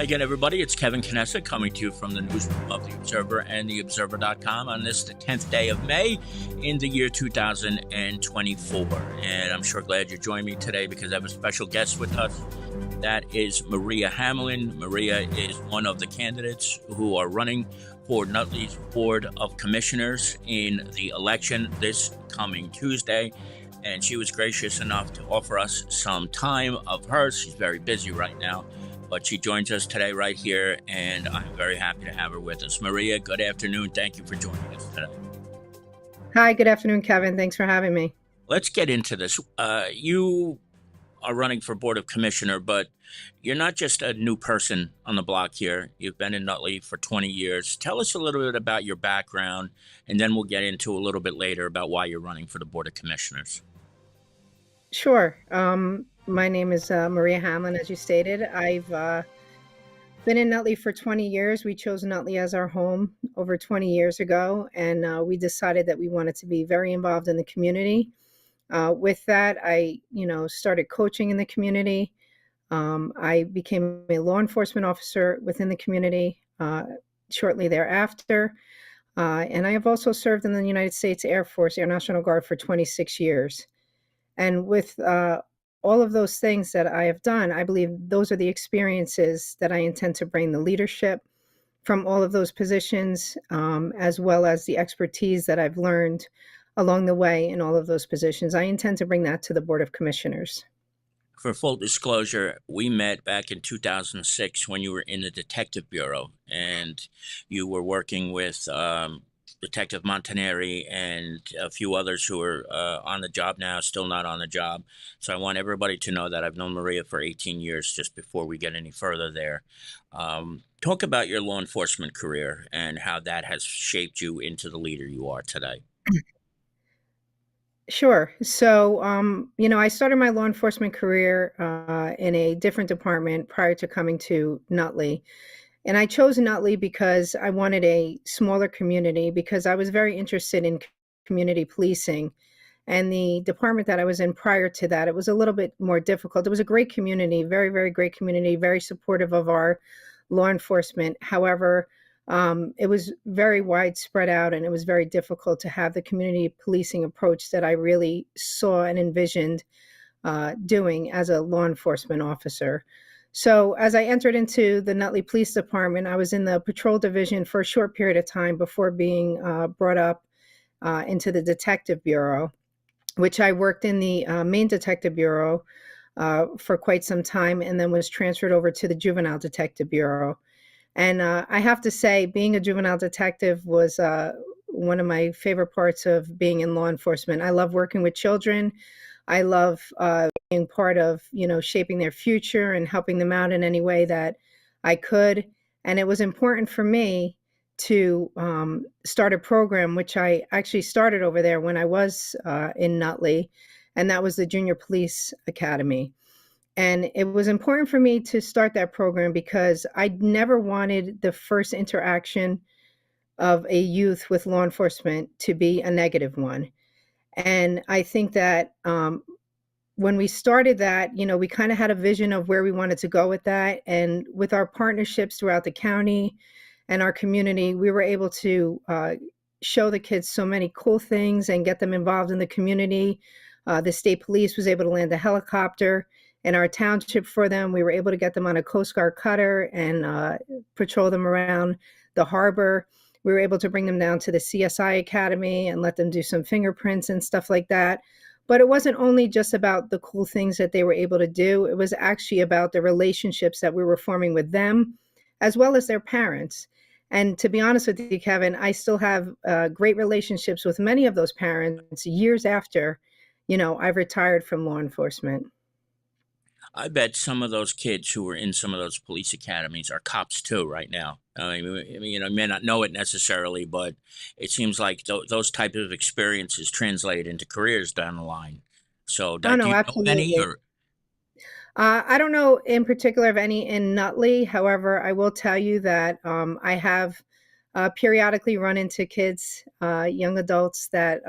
again, everybody. It's Kevin Knessa coming to you from the newsroom of The Observer and TheObserver.com on this, the 10th day of May in the year 2024. And I'm sure glad you joined me today because I have a special guest with us. That is Maria Hamlin. Maria is one of the candidates who are running for Nutley's Board of Commissioners in the election this coming Tuesday. And she was gracious enough to offer us some time of hers. She's very busy right now, but she joins us today right here, and I'm very happy to have her with us. Maria, good afternoon. Thank you for joining us today. Hi, good afternoon, Kevin. Thanks for having me. Let's get into this. You are running for Board of Commissioner, but you're not just a new person on the block here. You've been in Nutley for 20 years. Tell us a little bit about your background, and then we'll get into a little bit later about why you're running for the Board of Commissioners. Sure. My name is Maria Hamlin, as you stated. I've been in Nutley for 20 years. We chose Nutley as our home over 20 years ago, and we decided that we wanted to be very involved in the community. With that, I started coaching in the community. I became a law enforcement officer within the community shortly thereafter. And I have also served in the United States Air Force, Air National Guard, for 26 years. And with all of those things that I have done, I believe those are the experiences that I intend to bring the leadership from all of those positions, as well as the expertise that I've learned along the way in all of those positions. I intend to bring that to the Board of Commissioners. For full disclosure, we met back in 2006 when you were in the Detective Bureau, and you were working with Detective Montanari and a few others who are on the job now, still not on the job. So I want everybody to know that I've known Maria for 18 years, just before we get any further there. Talk about your law enforcement career and how that has shaped you into the leader you are today. Sure. So, I started my law enforcement career in a different department prior to coming to Nutley. And I chose Nutley because I wanted a smaller community, because I was very interested in community policing. And the department that I was in prior to that, it was a little bit more difficult. It was a great community, very, very great community, very supportive of our law enforcement. However, it was very widespread out, and it was very difficult to have the community policing approach that I really saw and envisioned doing as a law enforcement officer. So as I entered into the Nutley Police Department, I was in the patrol division for a short period of time before being brought up into the Detective Bureau, which I worked in the main Detective Bureau for quite some time, and then was transferred over to the Juvenile Detective Bureau. And I have to say, being a juvenile detective was one of my favorite parts of being in law enforcement. I love working with children. I love being part of, shaping their future and helping them out in any way that I could. And it was important for me to start a program, which I actually started over there when I was in Nutley, and that was the Junior Police Academy. And it was important for me to start that program because I never wanted the first interaction of a youth with law enforcement to be a negative one. And I think that when we started that, we kind of had a vision of where we wanted to go with that. And with our partnerships throughout the county and our community, we were able to show the kids so many cool things and get them involved in the community. The state police was able to land a helicopter in our township for them. We were able to get them on a Coast Guard cutter and patrol them around the harbor. We were able to bring them down to the CSI Academy and let them do some fingerprints and stuff like that. But it wasn't only just about the cool things that they were able to do. It was actually about the relationships that we were forming with them, as well as their parents. And to be honest with you, Kevin, I still have great relationships with many of those parents years after, I've retired from law enforcement. I bet some of those kids who were in some of those police academies are cops too right now. I mean, you may not know it necessarily, but it seems like those type of experiences translate into careers down the line. So, Oh, do no, you know of any? absolutely. Or I don't know in particular of any in Nutley. However, I will tell you that I have periodically run into kids, young adults that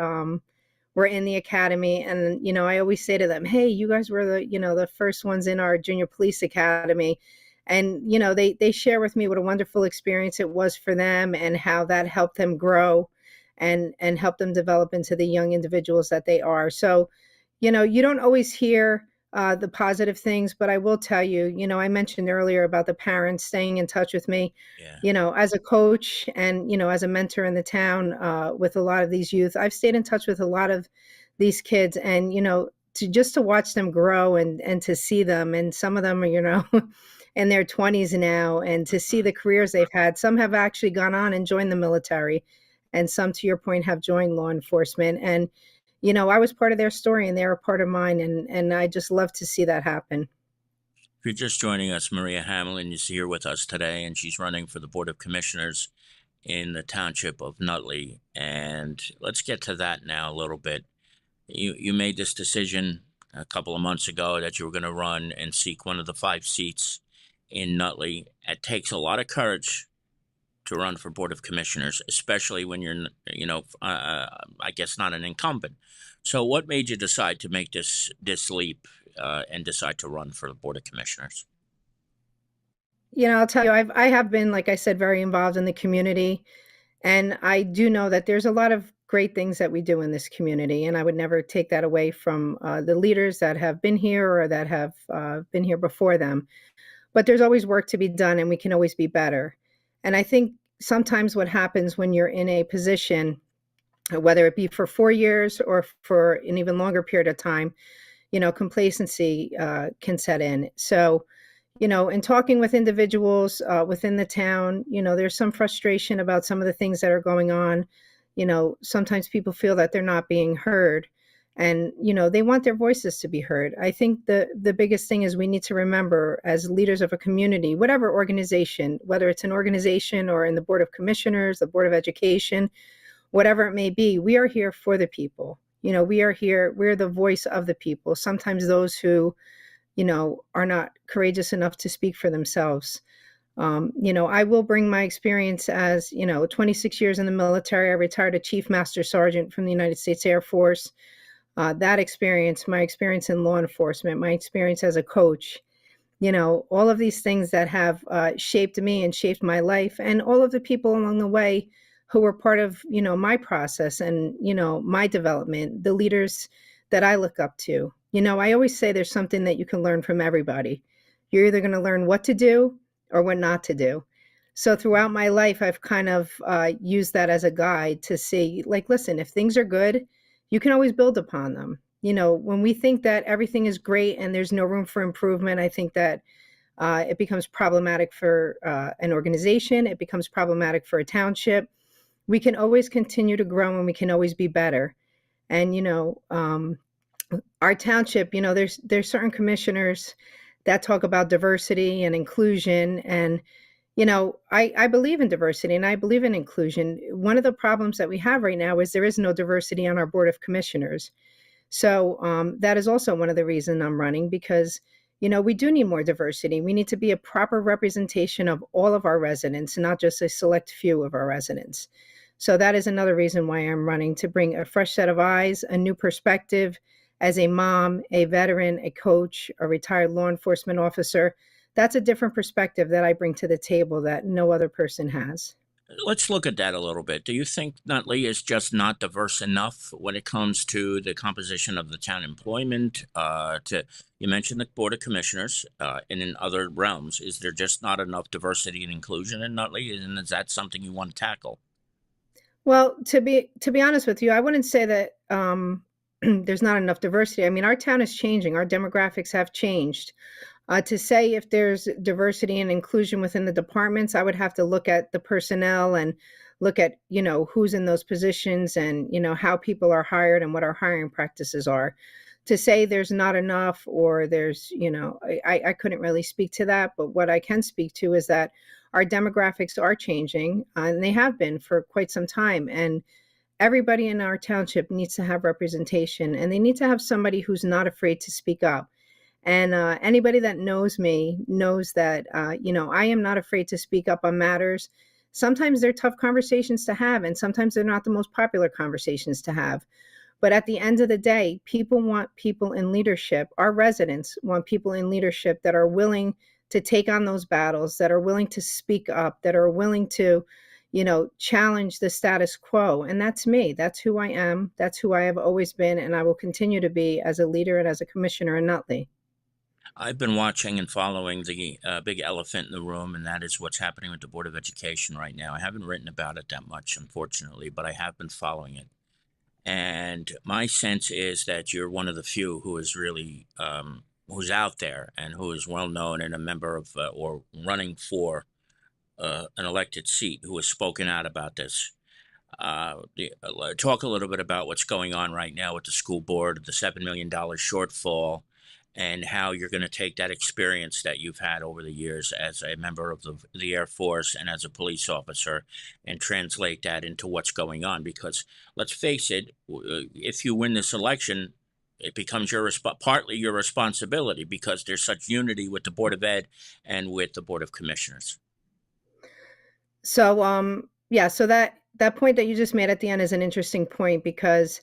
were in the academy. And, I always say to them, hey, you guys were the first ones in our junior police academy. And they share with me what a wonderful experience it was for them, and how that helped them grow and help them develop into the young individuals that they are. So you don't always hear the positive things, but I will tell you, I mentioned earlier about the parents staying in touch with me. Yeah. As a coach and as a mentor in the town, with a lot of these youth, I've stayed in touch with a lot of these kids, and to watch them grow, and to see them, and some of them are in their 20s now, and to see Mhm. the careers they've had. Some have actually gone on and joined the military, and some, to your point, have joined law enforcement. And I was part of their story, and they were a part of mine, and I just love to see that happen. If you're just joining us, Maria Hamlin is here with us today, and she's running for the Board of Commissioners in the township of Nutley. And let's get to that now a little bit. You made this decision a couple of months ago that you were going to run and seek one of the 5 seats in Nutley. It takes a lot of courage to run for Board of Commissioners, especially when you're, I guess not an incumbent. So, what made you decide to make this leap and decide to run for the Board of Commissioners? I'll tell you, I have been, like I said, very involved in the community, and I do know that there's a lot of great things that we do in this community, and I would never take that away from the leaders that have been here or that have been here before them. But there's always work to be done, and we can always be better. And I think sometimes what happens when you're in a position, whether it be for 4 years or for an even longer period of time, complacency can set in. So, in talking with individuals within the town, there's some frustration about some of the things that are going on. Sometimes people feel that they're not being heard, and they want their voices to be heard. I think the biggest thing is we need to remember, as leaders of a community, whatever organization, whether it's an organization or in the Board of Commissioners, the Board of Education, whatever it may be, we are here for the people. We are here, we're the voice of the people. Sometimes those who are not courageous enough to speak for themselves. I will bring my experience as, 26 years in the military. I retired a Chief Master Sergeant from the United States Air Force. That experience, my experience in law enforcement, my experience as a coach, all of these things that have shaped me and shaped my life, and all of the people along the way who were part of, my process and, my development, the leaders that I look up to. I always say there's something that you can learn from everybody. You're either going to learn what to do or what not to do. So throughout my life, I've kind of used that as a guide to see, like, listen, if things are good, you can always build upon them. When we think that everything is great and there's no room for improvement, I think that it becomes problematic for an organization. It becomes problematic for a township. We can always continue to grow, and we can always be better. And, our township, there's certain commissioners that talk about diversity and inclusion. And, I believe in diversity and I believe in inclusion. One of the problems that we have right now is there is no diversity on our Board of Commissioners. So that is also one of the reasons I'm running, because, we do need more diversity. We need to be a proper representation of all of our residents, not just a select few of our residents. So that is another reason why I'm running, to bring a fresh set of eyes, a new perspective as a mom, a veteran, a coach, a retired law enforcement officer. That's a different perspective that I bring to the table that no other person has. Let's look at that a little bit. Do you think Nutley is just not diverse enough when it comes to the composition of the town employment? You mentioned the Board of Commissioners, and in other realms, is there just not enough diversity and inclusion in Nutley? And is that something you want to tackle? Well, to be honest with you, I wouldn't say that there's not enough diversity. I mean, our town is changing. Our demographics have changed. To say if there's diversity and inclusion within the departments, I would have to look at the personnel and look at, who's in those positions, and, how people are hired and what our hiring practices are. To say there's not enough, or there's, I couldn't really speak to that. But what I can speak to is that our demographics are changing, and they have been for quite some time. And everybody in our township needs to have representation, and they need to have somebody who's not afraid to speak up. And anybody that knows me knows that, I am not afraid to speak up on matters. Sometimes they're tough conversations to have, and sometimes they're not the most popular conversations to have. But at the end of the day, people want people in leadership. Our residents want people in leadership that are willing to take on those battles, that are willing to speak up, that are willing to, challenge the status quo. And that's me. That's who I am. That's who I have always been. And I will continue to be as a leader and as a commissioner in Nutley. I've been watching and following the big elephant in the room, and that is what's happening with the Board of Education right now. I haven't written about it that much, unfortunately, but I have been following it. And my sense is that you're one of the few who is really who's out there and who is well known and a member of or running for an elected seat who has spoken out about this. Talk a little bit about what's going on right now with the school board, the $7 million shortfall, and how you're going to take that experience that you've had over the years as a member of the Air Force and as a police officer and translate that into what's going on. Because let's face it, if you win this election, it becomes partly your responsibility because there's such unity with the Board of Ed and with the Board of Commissioners. So, yeah, so that point that you just made at the end is an interesting point because,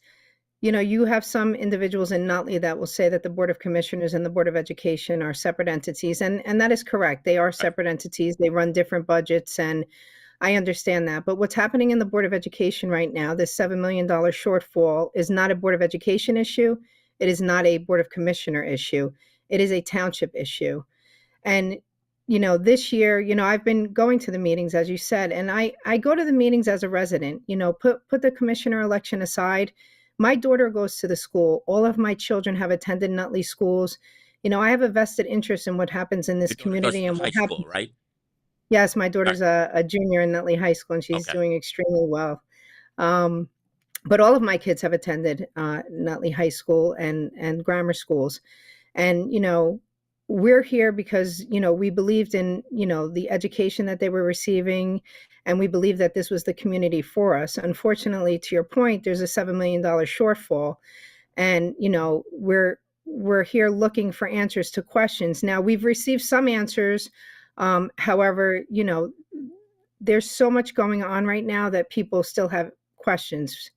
you have some individuals in Nutley that will say that the Board of Commissioners and the Board of Education are separate entities. And that is correct. They are separate entities. They run different budgets. And I understand that. But what's happening in the Board of Education right now, this $7 million shortfall, is not a Board of Education issue. It is not a Board of Commissioner issue. It is a township issue. And this year, I've been going to the meetings, as you said, and I go to the meetings as a resident, put the commissioner election aside. My daughter goes to the school. All of my children have attended Nutley schools. I have a vested interest in what happens in this community and what happens. School, right? Yes, my daughter's a junior in Nutley High School, and she's doing extremely well. But all of my kids have attended Nutley High School and grammar schools. And, we're here because, we believed in, the education that they were receiving, and we believed that this was the community for us. Unfortunately, to your point, there's a $7 million shortfall. And, we're here looking for answers to questions. Now, we've received some answers. However, there's so much going on right now that people still have questions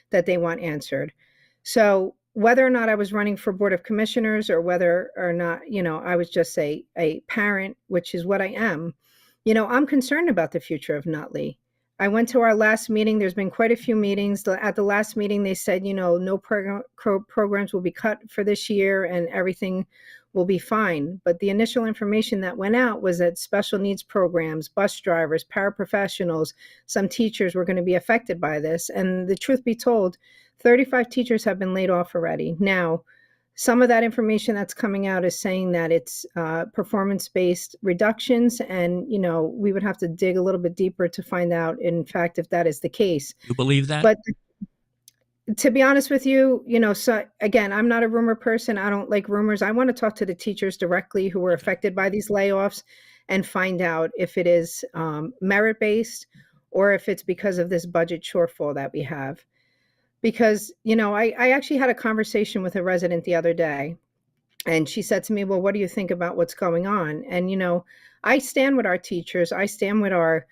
that they want answered. So whether or not I was running for Board of Commissioners or whether or not, I was just a parent, which is what I am, I'm concerned about the future of Nutley. I went to our last meeting. There's been quite a few meetings. At the last meeting, they said, no programs will be cut for this year and everything will be fine. But the initial information that went out was that special needs programs, bus drivers, paraprofessionals, some teachers were going to be affected by this. And the truth be told, 35 teachers have been laid off already. Now, some of that information that's coming out is saying that it's performance-based reductions, and we would have to dig a little bit deeper to find out, in fact, if that is the case. You believe that? But to be honest with you, so again, I'm not a rumor person. I don't like rumors. I want to talk to the teachers directly who were affected by these layoffs and find out if it is merit-based or if it's because of this budget shortfall that we have. Because, I actually had a conversation with a resident the other day, and she said to me, well, what do you think about what's going on? And, I stand with our teachers. I stand with our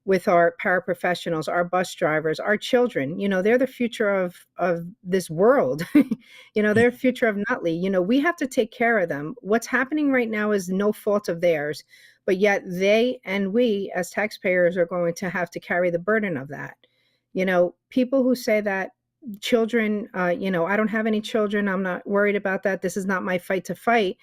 paraprofessionals, our bus drivers, our children. They're the future of this world. They're the future of Nutley. We have to take care of them. What's happening right now is no fault of theirs, but yet they and we as taxpayers are going to have to carry the burden of that. People who say that children, I don't have any children, I'm not worried about that, this is not my fight to fight.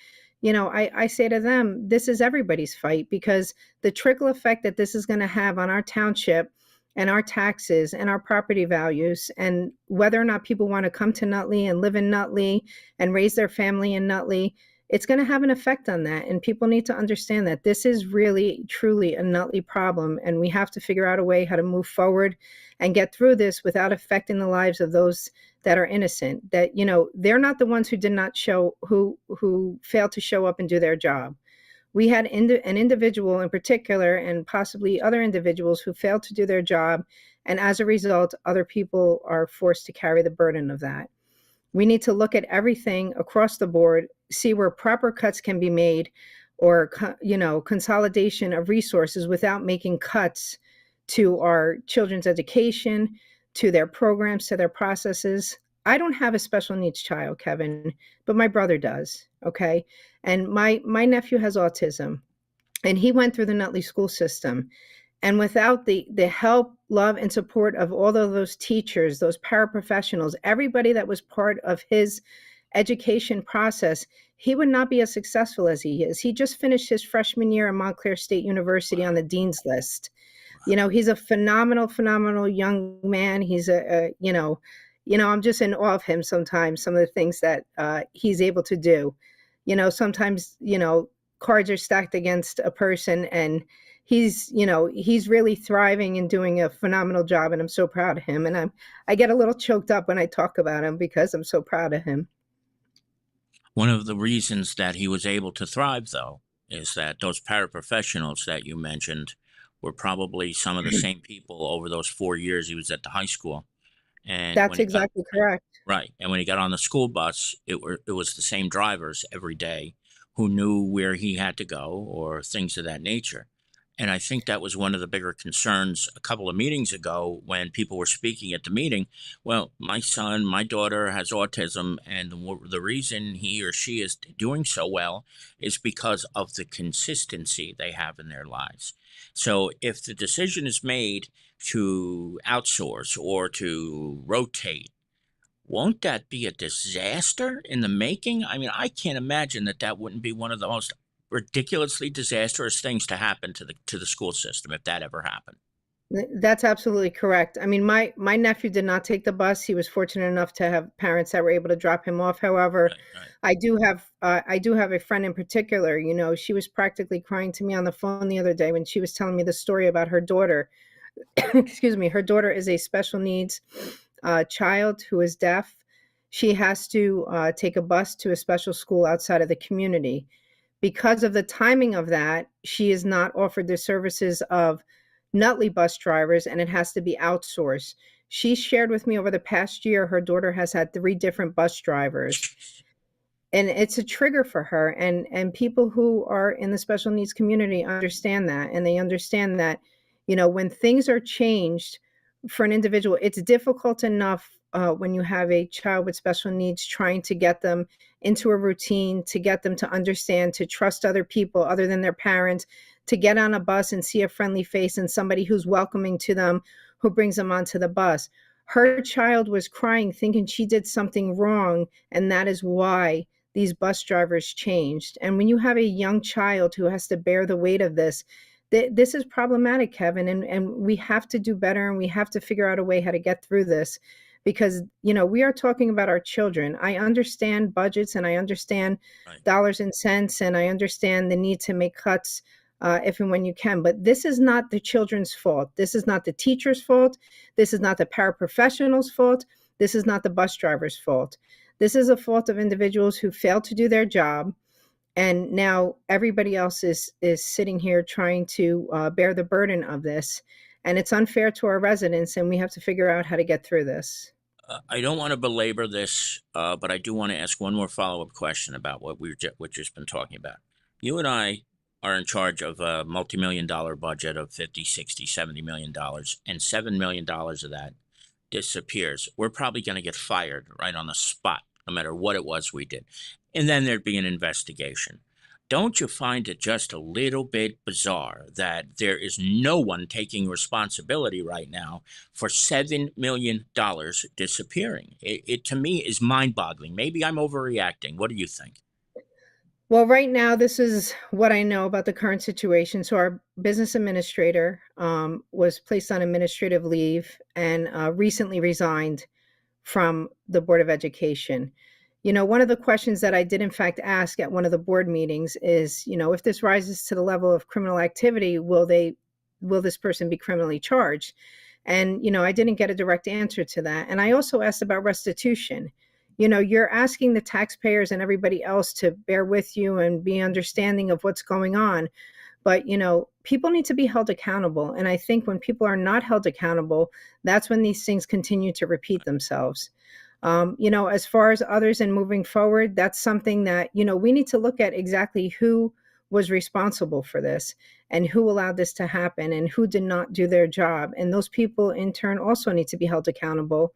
I say to them, this is everybody's fight, because the trickle effect that this is going to have on our township and our taxes and our property values, and whether or not people want to come to Nutley and live in Nutley and raise their family in Nutley, it's going to have an effect on that. And people need to understand that this is really, truly a Nutley problem. And we have to figure out a way how to move forward and get through this without affecting the lives of those that are innocent, that, they're not the ones who did not who failed to show up and do their job. We had an individual in particular, and possibly other individuals, who failed to do their job. And as a result, other people are forced to carry the burden of that. We need to look at everything across the board, see where proper cuts can be made, or, consolidation of resources without making cuts to our children's education, to their programs, to their processes. I don't have a special needs child, Kevin, but my brother does. Okay. And my nephew has autism. And he went through the Nutley school system. And without the help, love, and support of all of those teachers, those paraprofessionals, everybody that was part of his education process, he would not be as successful as he is. He just finished his freshman year at Montclair State University on Wow. the dean's list. Wow. He's a phenomenal young man. He's I'm just in awe of him sometimes, some of the things that he's able to do. Sometimes, cards are stacked against a person, and he's really thriving and doing a phenomenal job, and I'm so proud of him. And I get a little choked up when I talk about him because I'm so proud of him. One of the reasons that he was able to thrive, though, is that those paraprofessionals that you mentioned were probably some of the same people over those 4 years he was at the high school. And when That's he got exactly correct. right, and when he got on the school bus, it was the same drivers every day who knew where he had to go or things of that nature. And I think that was one of the bigger concerns a couple of meetings ago when people were speaking at the meeting. Well, my daughter has autism, and the reason he or she is doing so well is because of the consistency they have in their lives. So if the decision is made to outsource or to rotate, won't that be a disaster in the making? I mean, I can't imagine that that wouldn't be one of the most ridiculously disastrous things to happen to the school system if that ever happened. That's absolutely correct. I mean, my nephew did not take the bus. He was fortunate enough to have parents that were able to drop him off. However, Right, right. I do have a friend in particular. She was practically crying to me on the phone the other day when she was telling me the story about her daughter. Excuse me. Her daughter is a special needs child who is deaf. She has to take a bus to a special school outside of the community. Because of the timing of that, she is not offered the services of Nutley bus drivers, and it has to be outsourced. She shared with me over the past year her daughter has had 3 different bus drivers, and it's a trigger for her, and people who are in the special needs community understand that, and they understand that, when things are changed for an individual, it's difficult enough when you have a child with special needs, trying to get them into a routine, to get them to understand, to trust other people other than their parents, to get on a bus and see a friendly face and somebody who's welcoming to them, who brings them onto the bus. Her child was crying, thinking she did something wrong, and that is why these bus drivers changed. And when you have a young child who has to bear the weight of this, this is problematic, Kevin, and we have to do better, and we have to figure out a way how to get through this, because we are talking about our children. I understand budgets, and I understand Right. dollars and cents, and I understand the need to make cuts if and when you can, but this is not the children's fault. This is not the teacher's fault. This is not the paraprofessional's fault. This is not the bus driver's fault. This is a fault of individuals who failed to do their job, and now everybody else is sitting here trying to bear the burden of this, and it's unfair to our residents, and we have to figure out how to get through this. I don't want to belabor this, but I do want to ask one more follow-up question about what just been talking about. You and I are in charge of a multi-million dollar budget of 50, 60, 70 million dollars, and $7 million of that disappears. We're probably going to get fired right on the spot, no matter what it was we did. And then there'd be an investigation. Don't you find it just a little bit bizarre that there is no one taking responsibility right now for $7 million disappearing? It to me is mind boggling. Maybe I'm overreacting. What do you think? Well, right now, this is what I know about the current situation. So, our business administrator was placed on administrative leave and recently resigned from the Board of Education. One of the questions that I did, in fact, ask at one of the board meetings is, if this rises to the level of criminal activity, will this person be criminally charged? And, I didn't get a direct answer to that. And I also asked about restitution. You're asking the taxpayers and everybody else to bear with you and be understanding of what's going on. But, people need to be held accountable. And I think when people are not held accountable, that's when these things continue to repeat themselves. As far as others and moving forward, that's something that, we need to look at exactly who was responsible for this and who allowed this to happen and who did not do their job. And those people in turn also need to be held accountable.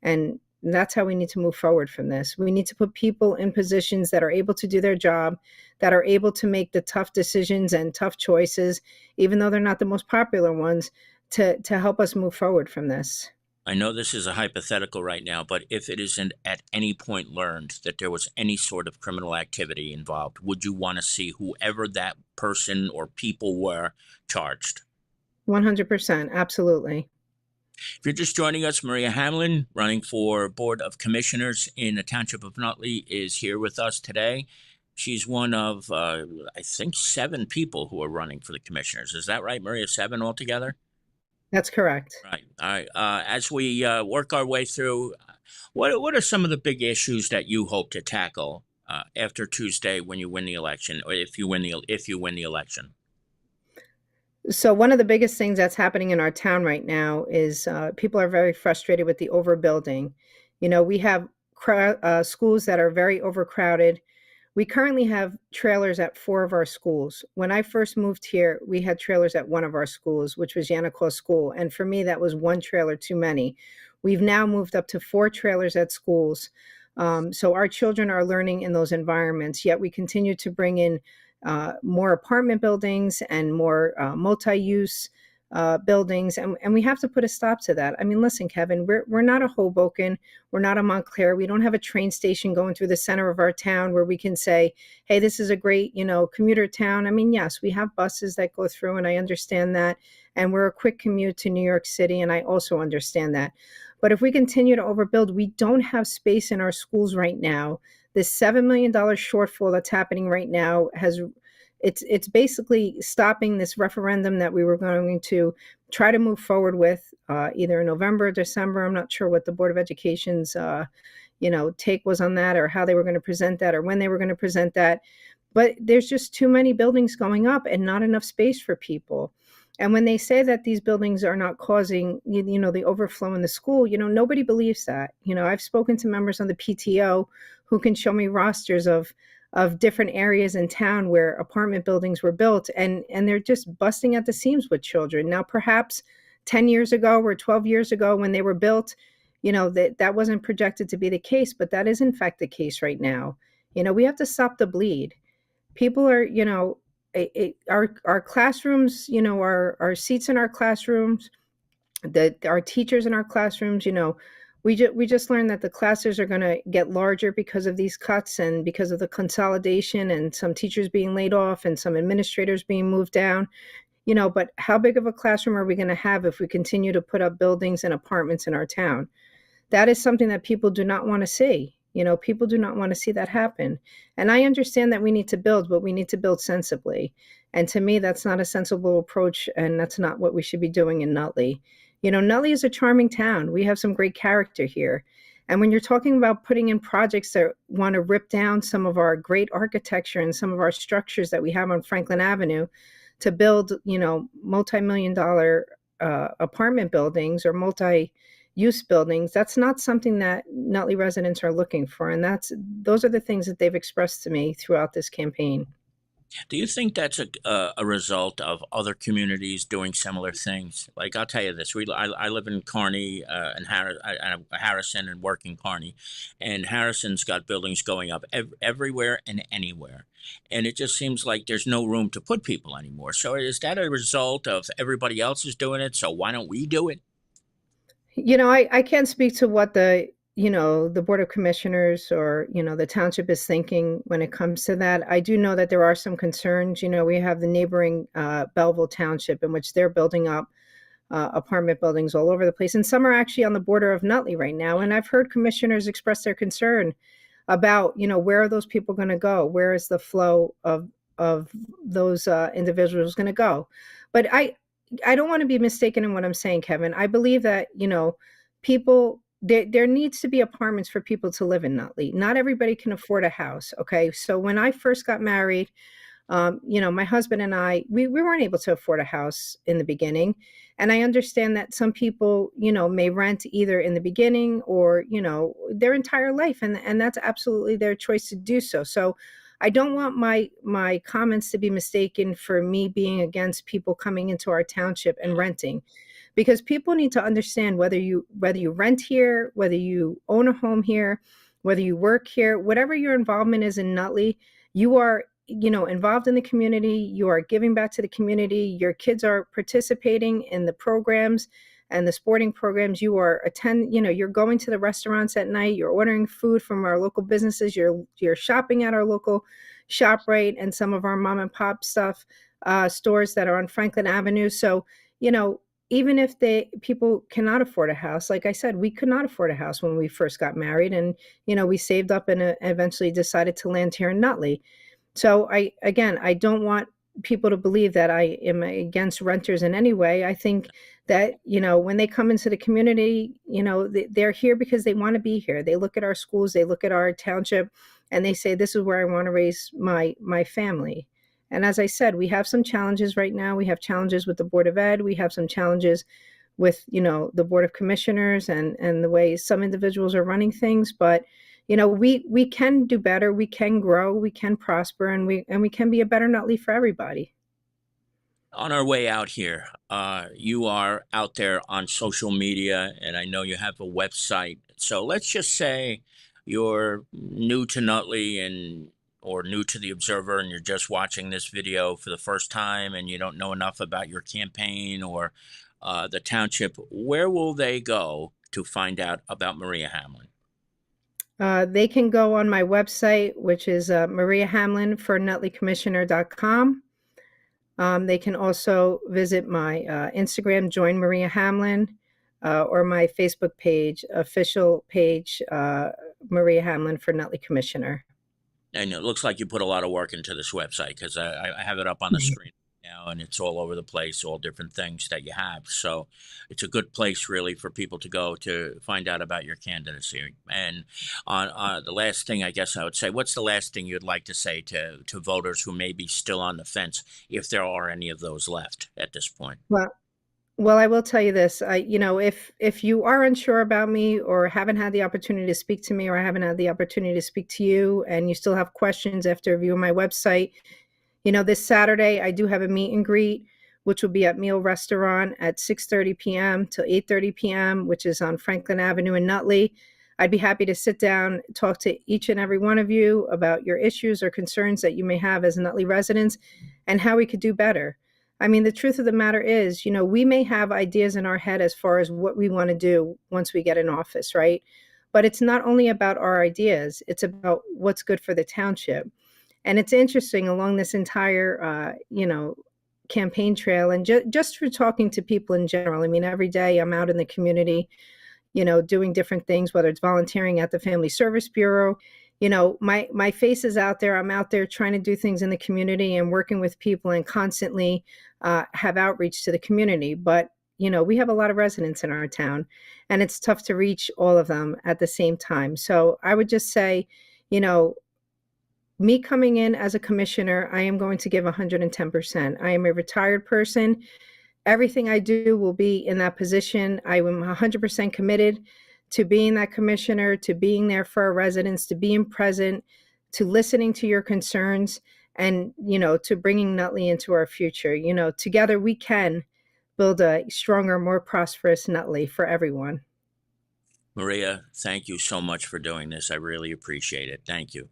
And And that's how we need to move forward from this. We need to put people in positions that are able to do their job, that are able to make the tough decisions and tough choices, even though they're not the most popular ones, to help us move forward from this. I know this is a hypothetical right now, but if it isn't at any point learned that there was any sort of criminal activity involved, would you want to see whoever that person or people were charged? 100%. Absolutely. If you're just joining us, Maria Hamlin, running for Board of Commissioners in the Township of Nutley, is here with us today. She's one of, I think, 7 people who are running for the commissioners. Is that right, Maria? 7 altogether? That's correct. Right. All right. As we work our way through, what are some of the big issues that you hope to tackle after Tuesday when you win the election, or if you win the election? So one of the biggest things that's happening in our town right now is people are very frustrated with the overbuilding. We have schools that are very overcrowded. We currently have trailers at 4 of our schools. When I first moved here, we had trailers at one of our schools, which was Yanaclaw School. And for me, that was one trailer too many. We've now moved up to 4 trailers at schools. So our children are learning in those environments, yet we continue to bring in more apartment buildings and more multi-use buildings, and we have to put a stop to that. I mean, listen, Kevin, we're not a Hoboken, we're not a Montclair. We don't have a train station going through the center of our town where we can say, "Hey, this is a great, commuter town." I mean, yes, we have buses that go through, and I understand that, and we're a quick commute to New York City, and I also understand that. But if we continue to overbuild, we don't have space in our schools right now. This $7 million shortfall that's happening right now it's basically stopping this referendum that we were going to try to move forward with either in November or December. I'm not sure what the Board of Education's take was on that, or how they were going to present that, or when they were going to present that. But there's just too many buildings going up and not enough space for people. And when they say that these buildings are not causing, the overflow in the school, nobody believes that. I've spoken to members on the PTO who can show me rosters of different areas in town where apartment buildings were built, and they're just busting at the seams with children. Now, perhaps 10 years ago or 12 years ago when they were built, that wasn't projected to be the case, but that is in fact the case right now. We have to stop the bleed. People are, our classrooms, our seats in our classrooms, our teachers in our classrooms, we just learned that the classes are going to get larger because of these cuts and because of the consolidation and some teachers being laid off and some administrators being moved down. But how big of a classroom are we going to have if we continue to put up buildings and apartments in our town? That is something that people do not want to see. People do not want to see that happen. And I understand that we need to build, but we need to build sensibly. And to me, that's not a sensible approach, and that's not what we should be doing in Nutley. Nutley is a charming town. We have some great character here. And when you're talking about putting in projects that want to rip down some of our great architecture and some of our structures that we have on Franklin Avenue to build, multi-million-dollar apartment buildings or multi-use buildings, that's not something that Nutley residents are looking for. And those are the things that they've expressed to me throughout this campaign. Do you think that's a result of other communities doing similar things? Like, I'll tell you this: I live in Kearney and Harrison, and work in Kearney, and Harrison's got buildings going up everywhere and anywhere, and it just seems like there's no room to put people anymore. So is that a result of everybody else is doing it? So why don't we do it? I can't speak to what the Board of Commissioners or, the township is thinking when it comes to that. I do know that there are some concerns. We have the neighboring Belleville Township, in which they're building up apartment buildings all over the place. And some are actually on the border of Nutley right now. And I've heard commissioners express their concern about, where are those people going to go? Where is the flow of those individuals going to go? But I don't want to be mistaken in what I'm saying, Kevin. I believe that, people, there needs to be apartments for people to live in Nutley. Not everybody can afford a house. Okay. So when I first got married, my husband and I, we weren't able to afford a house in the beginning. And I understand that some people, may rent either in the beginning or, their entire life. And that's absolutely their choice to do so. So I don't want my comments to be mistaken for me being against people coming into our township and renting, because people need to understand whether you rent here, whether you own a home here, whether you work here, whatever your involvement is in Nutley, you are, involved in the community, you are giving back to the community, your kids are participating in the programs and the sporting programs, you're going to the restaurants at night, you're ordering food from our local businesses, you're shopping at our local ShopRite and some of our mom and pop stuff stores that are on Franklin Avenue. So, even if people cannot afford a house, like I said, we could not afford a house when we first got married, and we saved up and eventually decided to land here in Nutley. So I don't want people to believe that I am against renters in any way. I think that, when they come into the community, they're here because they want to be here. They look at our schools, they look at our township, and they say, this is where I want to raise my family. And as I said, we have some challenges right now. We have challenges with the Board of Ed. We have some challenges with, the Board of Commissioners and the way some individuals are running things. But, we can do better. We can grow. We can prosper, and we can be a better Nutley for everybody. On our way out here, you are out there on social media, and I know you have a website. So let's just say you're new to Nutley or new to the Observer, and you're just watching this video for the first time, and you don't know enough about your campaign or the township. Where will they go to find out about Maria Hamlin? They can go on my website, which is Maria Hamlin for NutleyCommissioner.com. They can also visit my Instagram, Join Maria Hamlin, or my Facebook page, official page, Maria Hamlin for Nutley Commissioner. And it looks like you put a lot of work into this website, because I have it up on the screen now, and it's all over the place, all different things that you have. So it's a good place really for people to go to find out about your candidacy. And on the last thing, I guess I would say, what's the last thing you'd like to say to voters who may be still on the fence, if there are any of those left at this point? Well, I will tell you this. If you are unsure about me, or haven't had the opportunity to speak to me, or I haven't had the opportunity to speak to you, and you still have questions after viewing my website, this Saturday I do have a meet and greet, which will be at Meal Restaurant at 6:30 p.m. till 8:30 p.m., which is on Franklin Avenue in Nutley. I'd be happy to sit down, talk to each and every one of you about your issues or concerns that you may have as Nutley residents, and how we could do better. I mean, the truth of the matter is, we may have ideas in our head as far as what we want to do once we get in office, right? But it's not only about our ideas, it's about what's good for the township. And it's interesting along this entire, campaign trail, and just for talking to people in general. I mean, every day I'm out in the community, doing different things, whether it's volunteering at the Family Service Bureau. My face is out there. I'm out there trying to do things in the community and working with people, and constantly have outreach to the community. But, we have a lot of residents in our town, and it's tough to reach all of them at the same time. So I would just say, me coming in as a commissioner, I am going to give 110%. I am a retired person. Everything I do will be in that position. I am 100% committed to being that commissioner, to being there for our residents, to being present, to listening to your concerns, and, to bringing Nutley into our future. Together we can build a stronger, more prosperous Nutley for everyone. Maria, thank you so much for doing this. I really appreciate it. Thank you.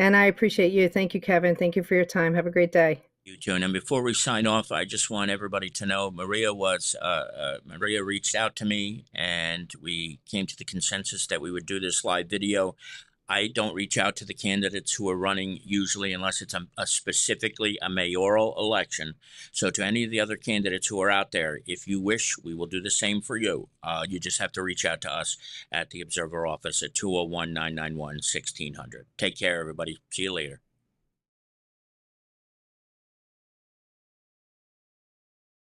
And I appreciate you. Thank you, Kevin. Thank you for your time. Have a great day. You too. And before we sign off, I just want everybody to know Maria reached out to me, and we came to the consensus that we would do this live video. I don't reach out to the candidates who are running usually, unless it's specifically a mayoral election. So to any of the other candidates who are out there, if you wish, we will do the same for you. You just have to reach out to us at the Observer office at 201-991-1600. Take care, everybody. See you later.